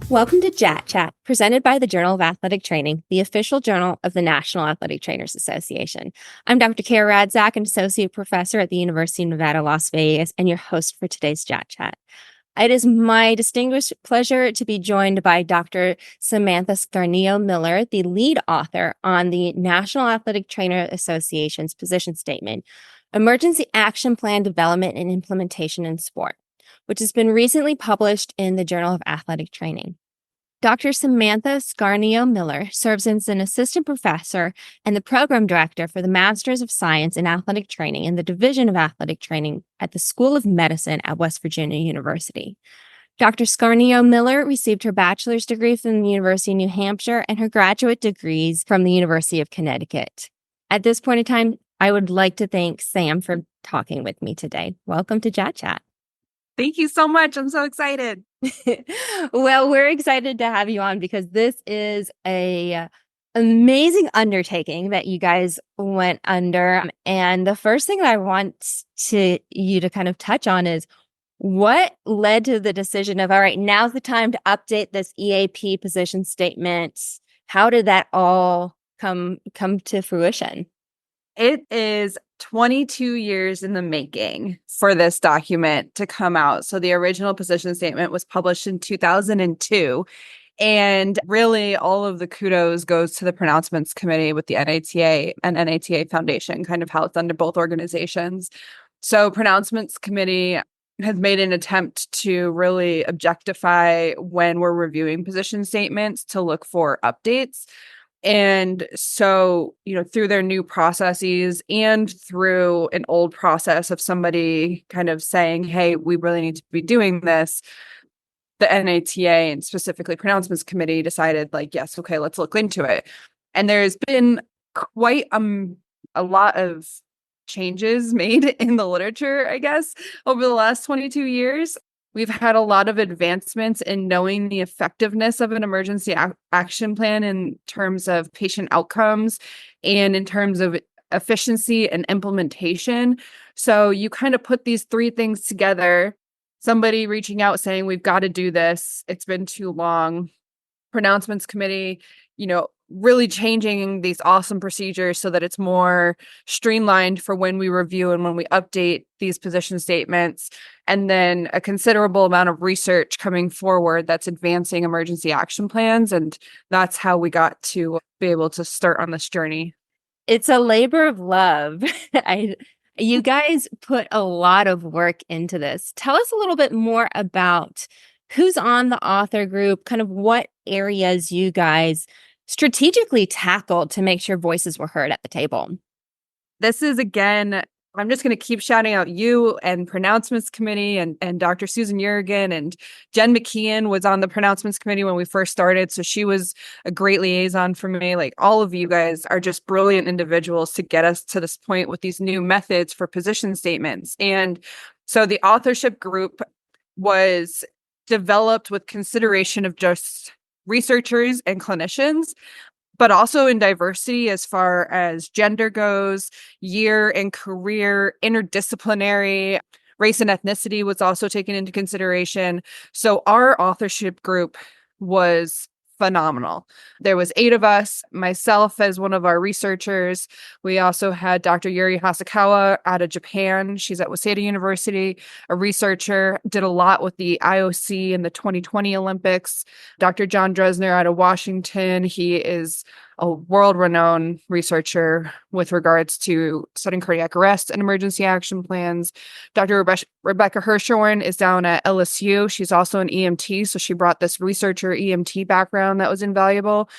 Welcome to JAT Chat, presented by the Journal of Athletic Training, the official journal of the National Athletic Trainers Association. I'm Dr. Kara Radzak, an associate professor at the University of Nevada, Las Vegas, and your host for today's JAT Chat. It is my distinguished pleasure to be joined by Dr. Samantha Scarneo-Miller, the lead author on the National Athletic Trainer Association's position statement, Emergency Action Plan Development and Implementation in Sport, which has been recently published in the Journal of Athletic Training. Dr. Samantha Scarneo-Miller serves as an assistant professor and the program director for the Masters of Science in Athletic Training in the Division of Athletic Training at the School of Medicine at West Virginia University. Dr. Scarneo-Miller received her bachelor's degree from the University of New Hampshire and her graduate degrees from the University of Connecticut. At this point in time, I would like to thank Sam for talking with me today. Welcome to JAT Chat. Thank you so much. I'm so excited. Well, we're excited to have you on because this is a amazing undertaking that you guys went under. And the first thing that I want you to kind of touch on is what led to the decision of, all right, now's the time to update this EAP position statement. How did that all come to fruition? It is 22 years in the making for this document to come out. So the original position statement was published in 2002. And really, all of the kudos goes to the pronouncements committee with the NATA and NATA Foundation, kind of housed under both organizations. So pronouncements committee has made an attempt to really objectify when we're reviewing position statements to look for updates. And so, through their new processes and through an old process of somebody kind of saying, hey, we really need to be doing this, the NATA and specifically pronouncements committee decided yes, okay, let's look into it. And there's been quite a lot of changes made in the literature, I guess, over the last 22 years. We've had a lot of advancements in knowing the effectiveness of an emergency action plan in terms of patient outcomes and in terms of efficiency and implementation. So you kind of put these three things together, somebody reaching out saying, we've got to do this. It's been too long. Pronouncements committee, really changing these awesome procedures so that it's more streamlined for when we review and when we update these position statements. And then a considerable amount of research coming forward that's advancing emergency action plans. And that's how we got to be able to start on this journey. It's a labor of love. You guys put a lot of work into this. Tell us a little bit more about who's on the author group, kind of what areas you guys strategically tackled to make sure voices were heard at the table. This is, again, I'm just going to keep shouting out you and pronouncements committee and Dr. Susan Jurgen and Jen McKeon was on the pronouncements committee when we first started. So she was a great liaison for me. All of you guys are just brilliant individuals to get us to this point with these new methods for position statements. And so the authorship group was developed with consideration of just researchers and clinicians, but also in diversity as far as gender goes, year and career, interdisciplinary, race and ethnicity was also taken into consideration. So our authorship group was phenomenal. There was 8 of us, myself as one of our researchers. We also had Dr. Yuri Hasakawa out of Japan. She's at Waseda University, a researcher, did a lot with the IOC in the 2020 Olympics. Dr. John Dresner out of Washington. He is a world-renowned researcher with regards to studying cardiac arrest and emergency action plans. Dr. Rebecca Hirschhorn is down at LSU. She's also an EMT, so she brought this researcher EMT background that was invaluable.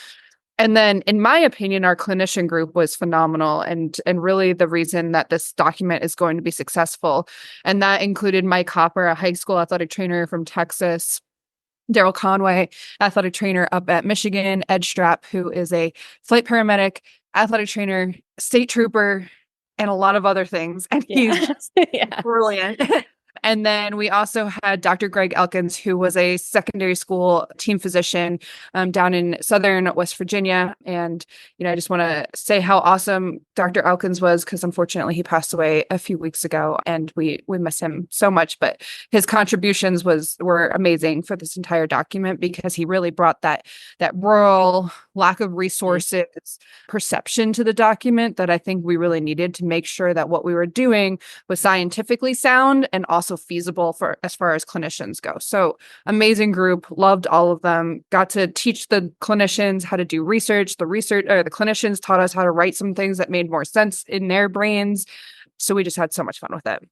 And then, in my opinion, our clinician group was phenomenal and really the reason that this document is going to be successful. And that included Mike Hopper, a high school athletic trainer from Texas, Daryl Conway, athletic trainer up at Michigan, Ed Strapp, who is a flight paramedic, athletic trainer, state trooper, and a lot of other things. And he's brilliant. And then we also had Dr. Greg Elkins, who was a secondary school team physician down in Southern West Virginia. And, I just want to say how awesome Dr. Elkins was, because unfortunately he passed away a few weeks ago and we miss him so much. But his contributions were amazing for this entire document, because he really brought that rural lack of resources perception to the document that I think we really needed to make sure that what we were doing was scientifically sound and also feasible for as far as clinicians go. So amazing group, loved all of them, got to teach the clinicians how to do research. The clinicians taught us how to write some things that made more sense in their brains. So we just had so much fun with it.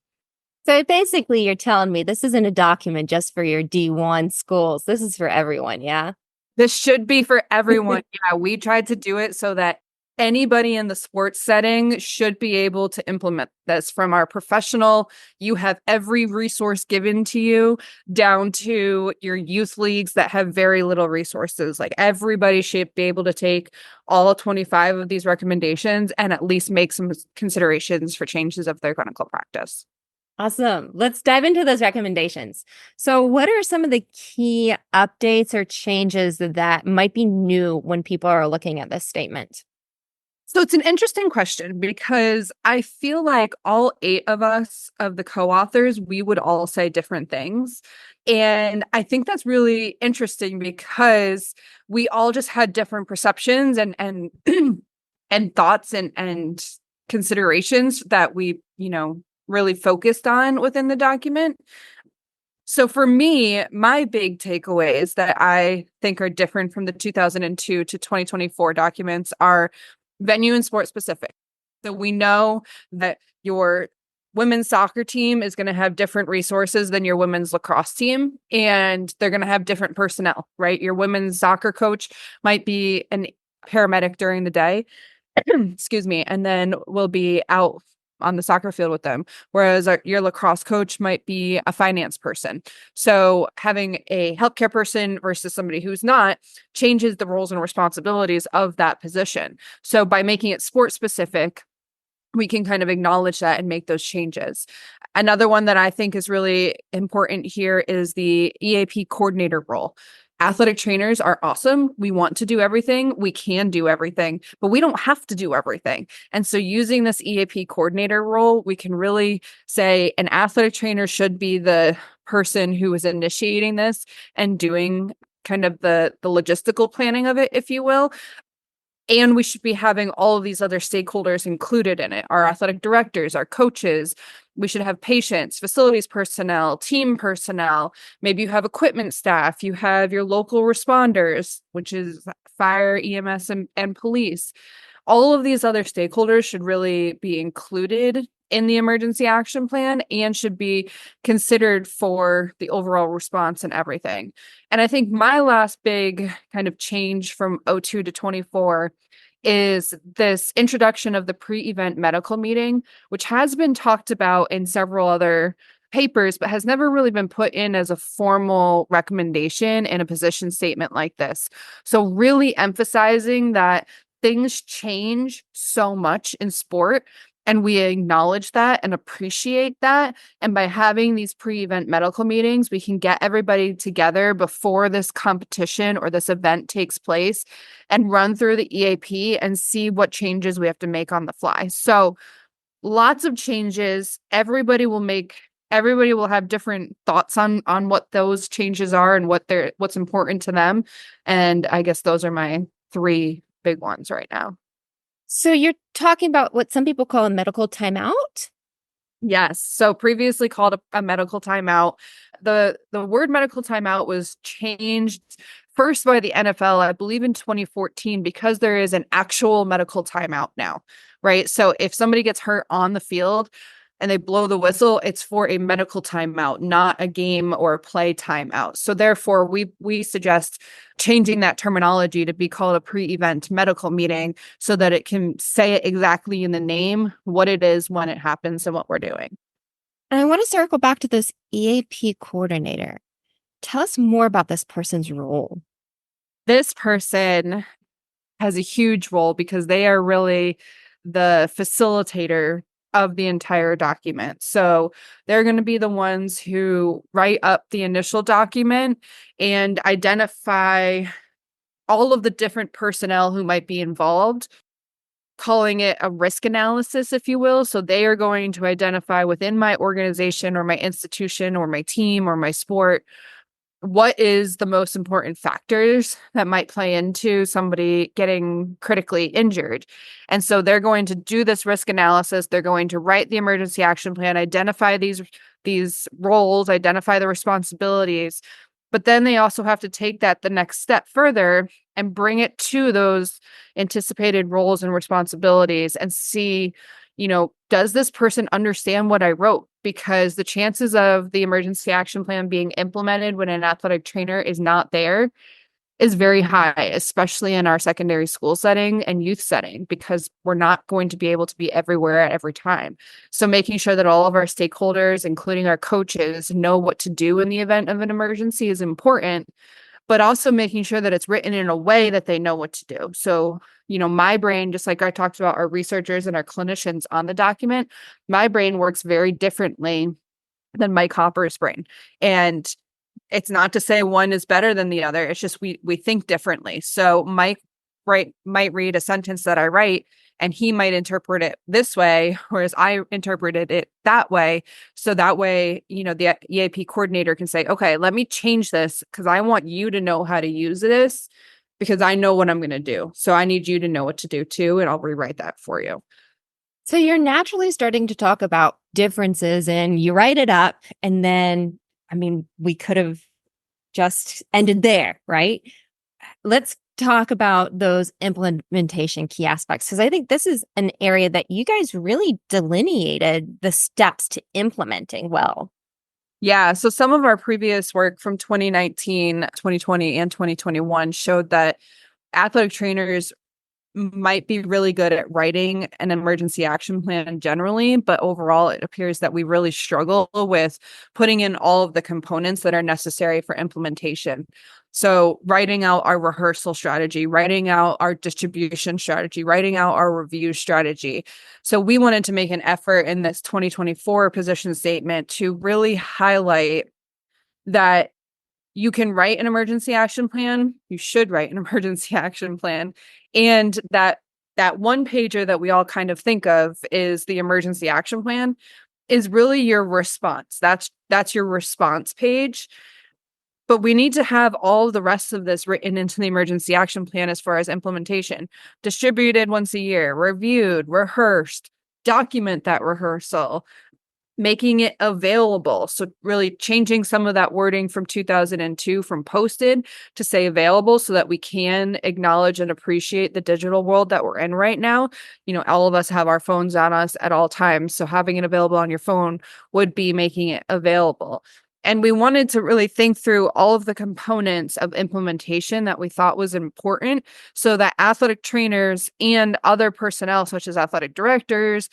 So basically, you're telling me this isn't a document just for your D1 schools. This is for everyone, yeah? This should be for everyone. Yeah, we tried to do it so that anybody in the sports setting should be able to implement this. From our professional, you have every resource given to you, down to your youth leagues that have very little resources. Like, everybody should be able to take all 25 of these recommendations and at least make some considerations for changes of their clinical practice. Awesome. Let's dive into those recommendations. So, what are some of the key updates or changes that might be new when people are looking at this statement? So it's an interesting question, because I feel like all 8 of us, of the co-authors, we would all say different things. And I think that's really interesting, because we all just had different perceptions and and thoughts and considerations that we, really focused on within the document. So for me, my big takeaways that I think are different from the 2002 to 2024 documents are venue and sport specific. So we know that your women's soccer team is going to have different resources than your women's lacrosse team, and they're going to have different personnel, right? Your women's soccer coach might be a paramedic during the day, excuse me, and then will be out on the soccer field with them. Whereas your lacrosse coach might be a finance person. So having a healthcare person versus somebody who's not changes the roles and responsibilities of that position. So by making it sport specific, we can kind of acknowledge that and make those changes. Another one that I think is really important here is the EAP coordinator role. Athletic trainers are awesome. We want to do everything. We can do everything, but we don't have to do everything. And so using this EAP coordinator role, we can really say an athletic trainer should be the person who is initiating this and doing kind of the logistical planning of it, if you will. And we should be having all of these other stakeholders included in it. Our athletic directors, our coaches. We should have patients, facilities personnel, team personnel. Maybe you have equipment staff. You have your local responders, which is fire, EMS, and police. All of these other stakeholders should really be included in the emergency action plan and should be considered for the overall response and everything. And I think my last big kind of change from '02 to 24 is this introduction of the pre-event medical meeting, which has been talked about in several other papers, but has never really been put in as a formal recommendation in a position statement like this. So really emphasizing that things change so much in sport, and we acknowledge that and appreciate that. And by having these pre-event medical meetings, we can get everybody together before this competition or this event takes place and run through the EAP and see what changes we have to make on the fly. So lots of changes. Everybody will have different thoughts on what those changes are and what's important to them. And I guess those are my 3 big ones right now. So you're talking about what some people call a medical timeout? Yes. So previously called a medical timeout. The word medical timeout was changed first by the NFL, I believe in 2014, because there is an actual medical timeout now, right? So if somebody gets hurt on the field and they blow the whistle, it's for a medical timeout, not a game or a play timeout. So therefore, we suggest changing that terminology to be called a pre-event medical meeting so that it can say it exactly in the name, what it is, when it happens, and what we're doing. And I want to circle back to this EAP coordinator. Tell us more about this person's role. This person has a huge role because they are really the facilitator of the entire document. So they're going to be the ones who write up the initial document and identify all of the different personnel who might be involved, calling it a risk analysis, if you will. So they are going to identify within my organization or my institution or my team or my sport, what is the most important factors that might play into somebody getting critically injured. And so they're going to do this risk analysis. They're going to write the emergency action plan, identify these roles, identify the responsibilities. But then they also have to take that the next step further and bring it to those anticipated roles and responsibilities and see, does this person understand what I wrote? Because the chances of the emergency action plan being implemented when an athletic trainer is not there is very high, especially in our secondary school setting and youth setting, because we're not going to be able to be everywhere at every time. So making sure that all of our stakeholders, including our coaches, know what to do in the event of an emergency is important, but also making sure that it's written in a way that they know what to do. So, my brain, just like I talked about our researchers and our clinicians on the document, my brain works very differently than Mike Hopper's brain. And it's not to say one is better than the other. It's just we think differently. So Mike might read a sentence that I write and he might interpret it this way, whereas I interpreted it that way. So that way, the EAP coordinator can say, okay, let me change this because I want you to know how to use this because I know what I'm going to do. So I need you to know what to do too, and I'll rewrite that for you. So you're naturally starting to talk about differences and you write it up and then, we could have just ended there, right? Let's talk about those implementation key aspects, because I think this is an area that you guys really delineated the steps to implementing well. Yeah. So some of our previous work from 2019, 2020, and 2021 showed that athletic trainers might be really good at writing an emergency action plan generally, but overall it appears that we really struggle with putting in all of the components that are necessary for implementation. So writing out our rehearsal strategy, writing out our distribution strategy, writing out our review strategy. So we wanted to make an effort in this 2024 position statement to really highlight that you can write an emergency action plan. You should write an emergency action plan. And that one pager that we all kind of think of is the emergency action plan is really your response. That's your response page. But we need to have all the rest of this written into the emergency action plan as far as implementation, distributed once a year, reviewed, rehearsed, document that rehearsal, making it available. So really changing some of that wording from 2002 from posted to say available so that we can acknowledge and appreciate the digital world that we're in right now. All of us have our phones on us at all times. So having it available on your phone would be making it available. And we wanted to really think through all of the components of implementation that we thought was important so that athletic trainers and other personnel, such as athletic directors,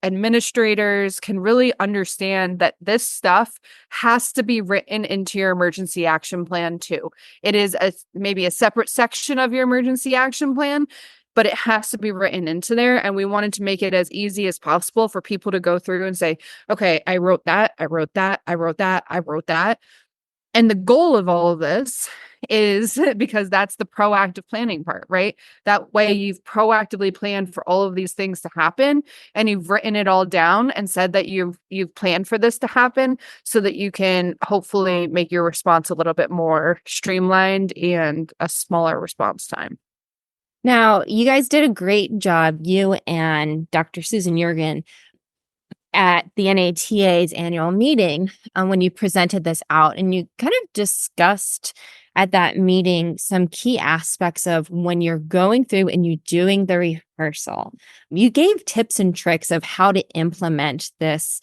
administrators, can really understand that this stuff has to be written into your emergency action plan too. It is maybe a separate section of your emergency action plan, but it has to be written into there. And we wanted to make it as easy as possible for people to go through and say, okay, I wrote that, I wrote that, I wrote that, I wrote that. And the goal of all of this is because that's the proactive planning part, right? That way you've proactively planned for all of these things to happen and you've written it all down and said that you've planned for this to happen so that you can hopefully make your response a little bit more streamlined and a smaller response time. Now, you guys did a great job, you and Dr. Susan Jurgen, at the NATA's annual meeting when you presented this out. And you kind of discussed at that meeting some key aspects of when you're going through and you're doing the rehearsal. You gave tips and tricks of how to implement this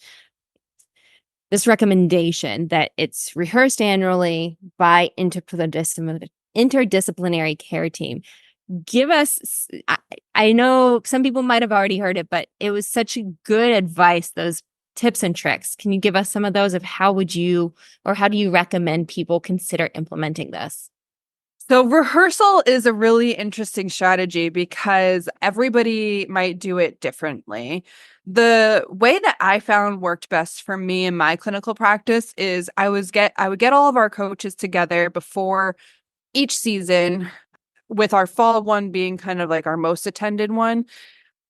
recommendation that it's rehearsed annually by interdisciplinary care team. Give us, I know some people might have already heard it, but it was such good advice, those tips and tricks. Can you give us some of those of how do you recommend people consider implementing this? So rehearsal is a really interesting strategy because everybody might do it differently. The way that I found worked best for me in my clinical practice is I would get all of our coaches together before each season, with our fall one being kind of like our most attended one.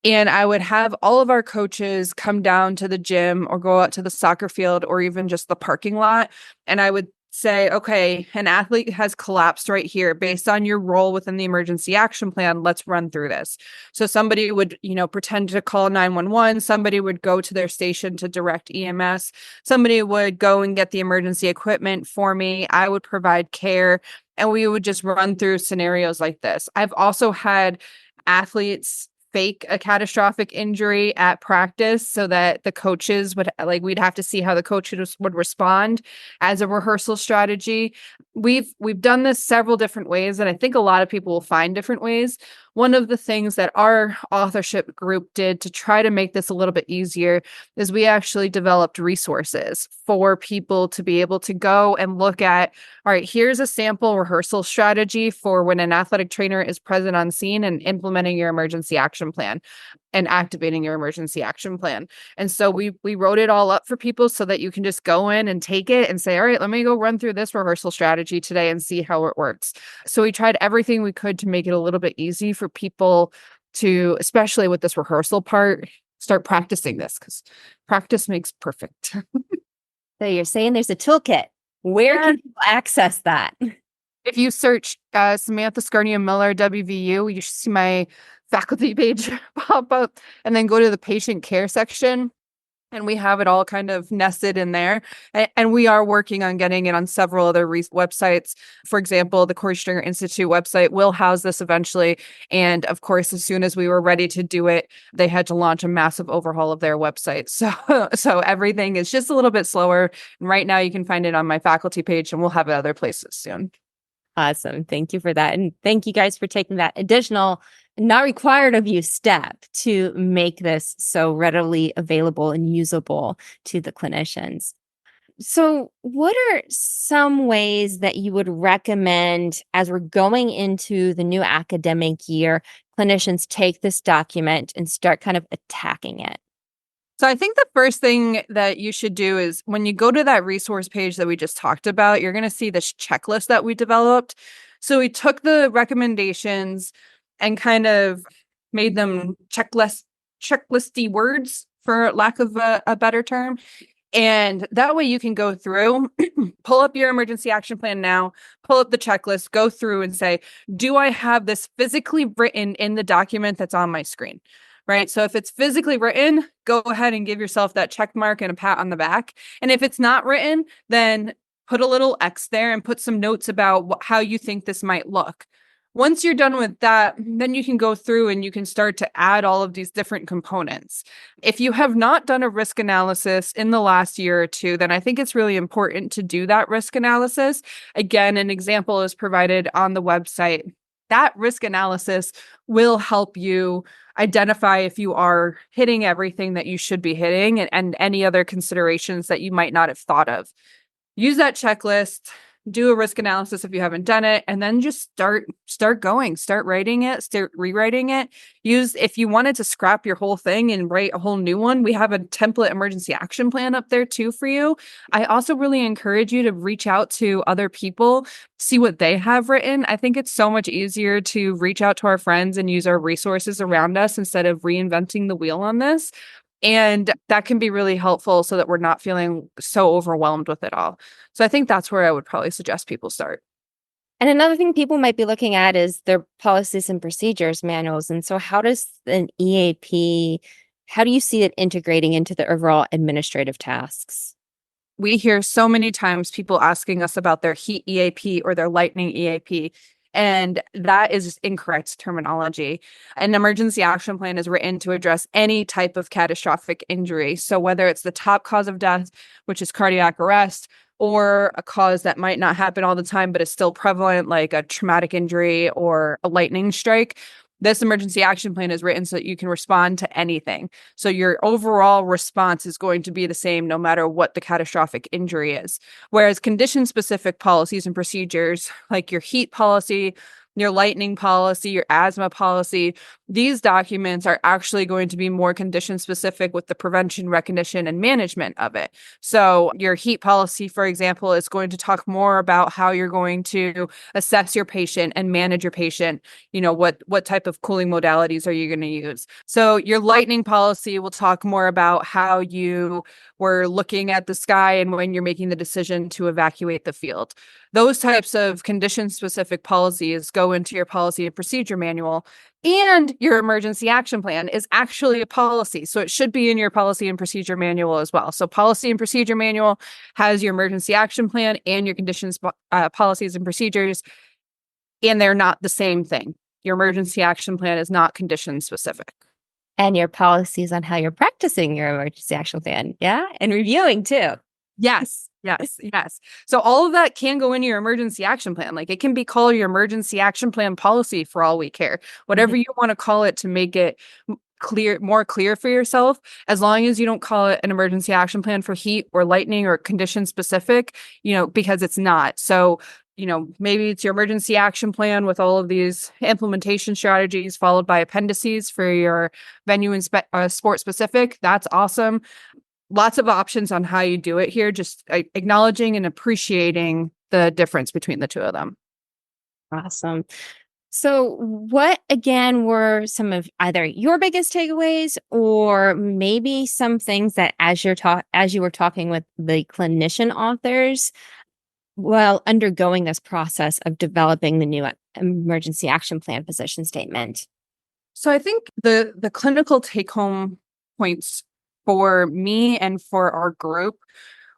And I would have all of our coaches come down to the gym or go out to the soccer field or even just the parking lot. And I would say, okay, an athlete has collapsed right here based on your role within the emergency action plan. Let's run through this. So somebody would, pretend to call 911. Somebody would go to their station to direct EMS. Somebody would go and get the emergency equipment for me. I would provide care. And we would just run through scenarios like this. I've also had athletes fake a catastrophic injury at practice so that the coaches we'd have to see how the coaches would respond as a rehearsal strategy. We've done this several different ways, and I think a lot of people will find different ways. One of the things that our authorship group did to try to make this a little bit easier is we actually developed resources for people to be able to go and look at, all right, here's a sample rehearsal strategy for when an athletic trainer is present on scene and implementing your emergency action plan and activating your emergency action plan. And so we wrote it all up for people so that you can just go in and take it and say, all right, let me go run through this rehearsal strategy today and see how it works. So we tried everything we could to make it a little bit easy for people to, especially with this rehearsal part, start practicing this, because practice makes perfect. So you're saying there's a toolkit. Where can people access that? If you search Samantha Scarneo-Miller, WVU, you should see my faculty page pop up, and then go to the patient care section. And we have it all kind of nested in there. And we are working on getting it on several other websites. For example, the Corey Stringer Institute website will house this eventually. And of course, as soon as we were ready to do it, they had to launch a massive overhaul of their website. So everything is just a little bit slower. And right now you can find it on my faculty page, and we'll have it other places soon. Awesome. Thank you for that. And thank you guys for taking that additional, not required of you step to make this so readily available and usable to the clinicians. So, what are some ways that you would recommend as we're going into the new academic year, clinicians take this document and start kind of attacking it? So I think the first thing that you should do is when you go to that resource page that we just talked about, you're going to see this checklist that we developed. So we took the recommendations and kind of made them checklisty words, for lack of a better term. And that way you can go through, pull up your emergency action plan now, pull up the checklist, go through and say, do I have this physically written in the document that's on my screen? Right. So if it's physically written, go ahead and give yourself that check mark and a pat on the back. And if it's not written, then put a little X there and put some notes about how you think this might look. Once you're done with that, then you can go through and you can start to add all of these different components. If you have not done a risk analysis in the last year or two, then I think it's really important to do that risk analysis. Again, an example is provided on the website. That risk analysis will help you identify if you are hitting everything that you should be hitting, and any other considerations that you might not have thought of. Use that checklist, do a risk analysis if you haven't done it, and then just start writing it, start rewriting it. If you wanted to scrap your whole thing and write a whole new one, we have a template emergency action plan up there too for you. I also really encourage you to reach out to other people, see what they have written. I think it's so much easier to reach out to our friends and use our resources around us instead of reinventing the wheel on this. And that can be really helpful so that we're not feeling so overwhelmed with it all. So I think that's where I would probably suggest people start. And another thing people might be looking at is their policies and procedures manuals. And so how does an EAP, how do you see it integrating into the overall administrative tasks? We hear so many times people asking us about their heat EAP or their lightning EAP. And that is incorrect terminology. An emergency action plan is written to address any type of catastrophic injury. So whether it's the top cause of death, which is cardiac arrest, or a cause that might not happen all the time, but is still prevalent, like a traumatic injury or a lightning strike, This emergency action plan is written so that you can respond to anything. So your overall response is going to be the same no matter what the catastrophic injury is. Whereas condition-specific policies and procedures, like your heat policy, your lightning policy, your asthma policy, these documents are actually going to be more condition specific with the prevention, recognition, and management of it. So your heat policy, for example, is going to talk more about how you're going to assess your patient and manage your patient. What type of cooling modalities are you going to use? So your lightning policy will talk more about how you were looking at the sky and when you're making the decision to evacuate the field. Those types of condition-specific policies go into your policy and procedure manual, and your emergency action plan is actually a policy. So it should be in your policy and procedure manual as well. So policy and procedure manual has your emergency action plan and your conditions, policies and procedures, and they're not the same thing. Your emergency action plan is not condition specific. And your policies on how you're practicing your emergency action plan. Yeah. And reviewing too. Yes. So all of that can go into your emergency action plan. Like it can be called your emergency action plan policy for all we care. Whatever you want to call it to make it more clear for yourself, as long as you don't call it an emergency action plan for heat or lightning or condition specific, because it's not. So, maybe it's your emergency action plan with all of these implementation strategies followed by appendices for your venue and sport specific. That's awesome. Lots of options on how you do it here, just acknowledging and appreciating the difference between the two of them. Awesome. So what, again, were some of either your biggest takeaways or maybe some things that as you were talking with the clinician authors while undergoing this process of developing the new emergency action plan position statement? So I think the clinical take-home points for me and for our group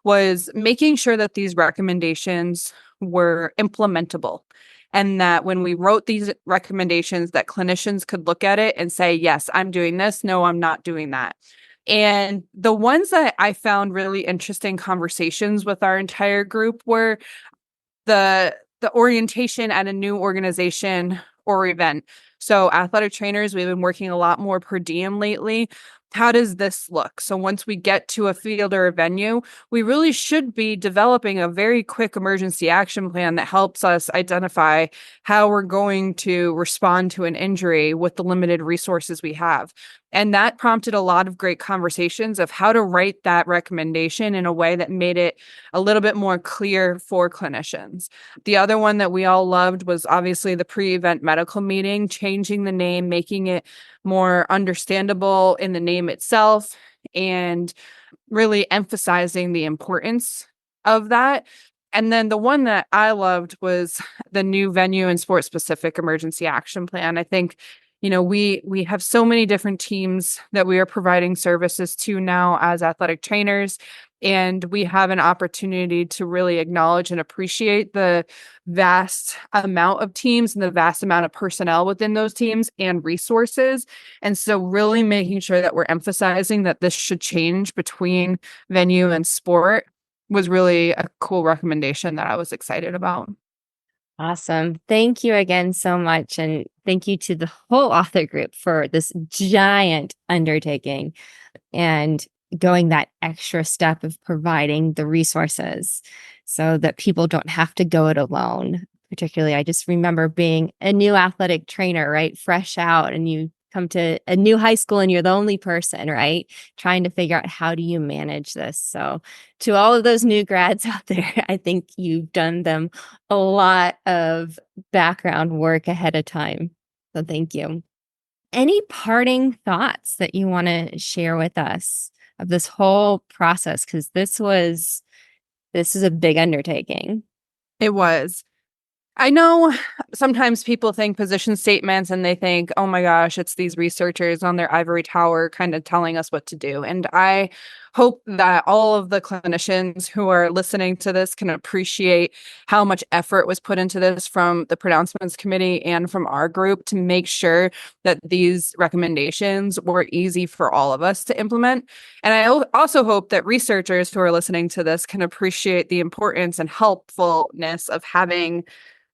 was making sure that these recommendations were implementable, and that when we wrote these recommendations that clinicians could look at it and say, yes, I'm doing this. No, I'm not doing that. And the ones that I found really interesting conversations with our entire group were the orientation at a new organization or event. So athletic trainers, we've been working a lot more per diem lately. How does this look? So once we get to a field or a venue, we really should be developing a very quick emergency action plan that helps us identify how we're going to respond to an injury with the limited resources we have. And that prompted a lot of great conversations of how to write that recommendation in a way that made it a little bit more clear for clinicians. The other one that we all loved was obviously the pre-event medical meeting, changing the name, making it more understandable in the name itself, and really emphasizing the importance of that. And then the one that I loved was the new venue and sport specific emergency action plan. I think, we have so many different teams that we are providing services to now as athletic trainers, and we have an opportunity to really acknowledge and appreciate the vast amount of teams and the vast amount of personnel within those teams and resources. And so really making sure that we're emphasizing that this should change between venue and sport was really a cool recommendation that I was excited about. Awesome. Thank you again so much. And thank you to the whole author group for this giant undertaking and going that extra step of providing the resources so that people don't have to go it alone. Particularly, I just remember being a new athletic trainer, right? Fresh out, and you come to a new high school and you're the only person, right? Trying to figure out how do you manage this. So to all of those new grads out there, I think you've done them a lot of background work ahead of time. So thank you. Any parting thoughts that you want to share with us of this whole process? Because this is a big undertaking. It was. I know sometimes people think position statements and they think, oh my gosh, it's these researchers on their ivory tower kind of telling us what to do. And I hope that all of the clinicians who are listening to this can appreciate how much effort was put into this from the pronouncements committee and from our group to make sure that these recommendations were easy for all of us to implement. And I also hope that researchers who are listening to this can appreciate the importance and helpfulness of having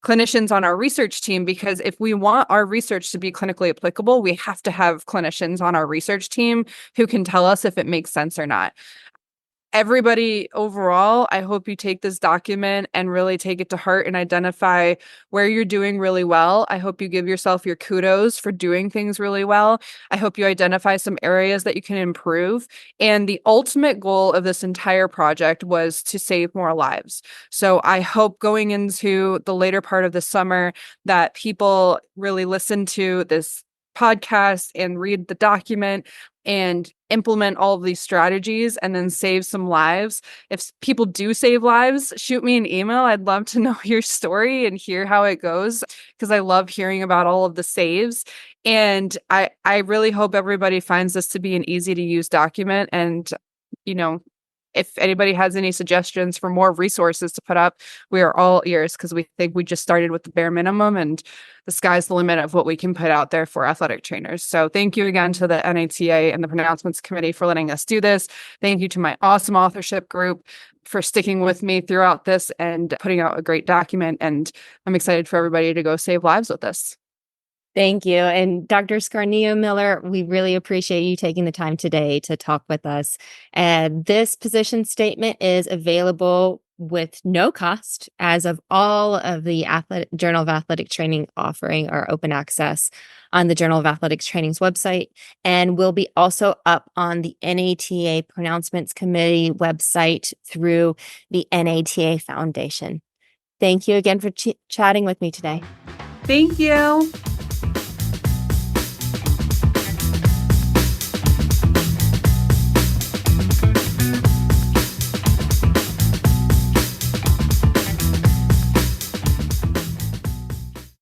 clinicians on our research team, because if we want our research to be clinically applicable, we have to have clinicians on our research team who can tell us if it makes sense or not. Everybody overall, I hope you take this document and really take it to heart and identify where you're doing really well. I hope you give yourself your kudos for doing things really well. I hope you identify some areas that you can improve. And the ultimate goal of this entire project was to save more lives. So I hope going into the later part of the summer that people really listen to this podcast and read the document and implement all of these strategies and then save some lives. If people do save lives, shoot me an email. I'd love to know your story and hear how it goes, because I love hearing about all of the saves. And I really hope everybody finds this to be an easy to use document. And, you know, if anybody has any suggestions for more resources to put up, we are all ears, because we think we just started with the bare minimum and the sky's the limit of what we can put out there for athletic trainers. So thank you again to the NATA and the Pronouncements Committee for letting us do this. Thank you to my awesome authorship group for sticking with me throughout this and putting out a great document. And I'm excited for everybody to go save lives with this. Thank you. And Dr. Scarnio-Miller, we really appreciate you taking the time today to talk with us. And this position statement is available with no cost, as of all of the Journal of Athletic Training offering or open access on the Journal of Athletics Training's website, and will be also up on the NATA Pronouncements Committee website through the NATA Foundation. Thank you again for chatting with me today. Thank you.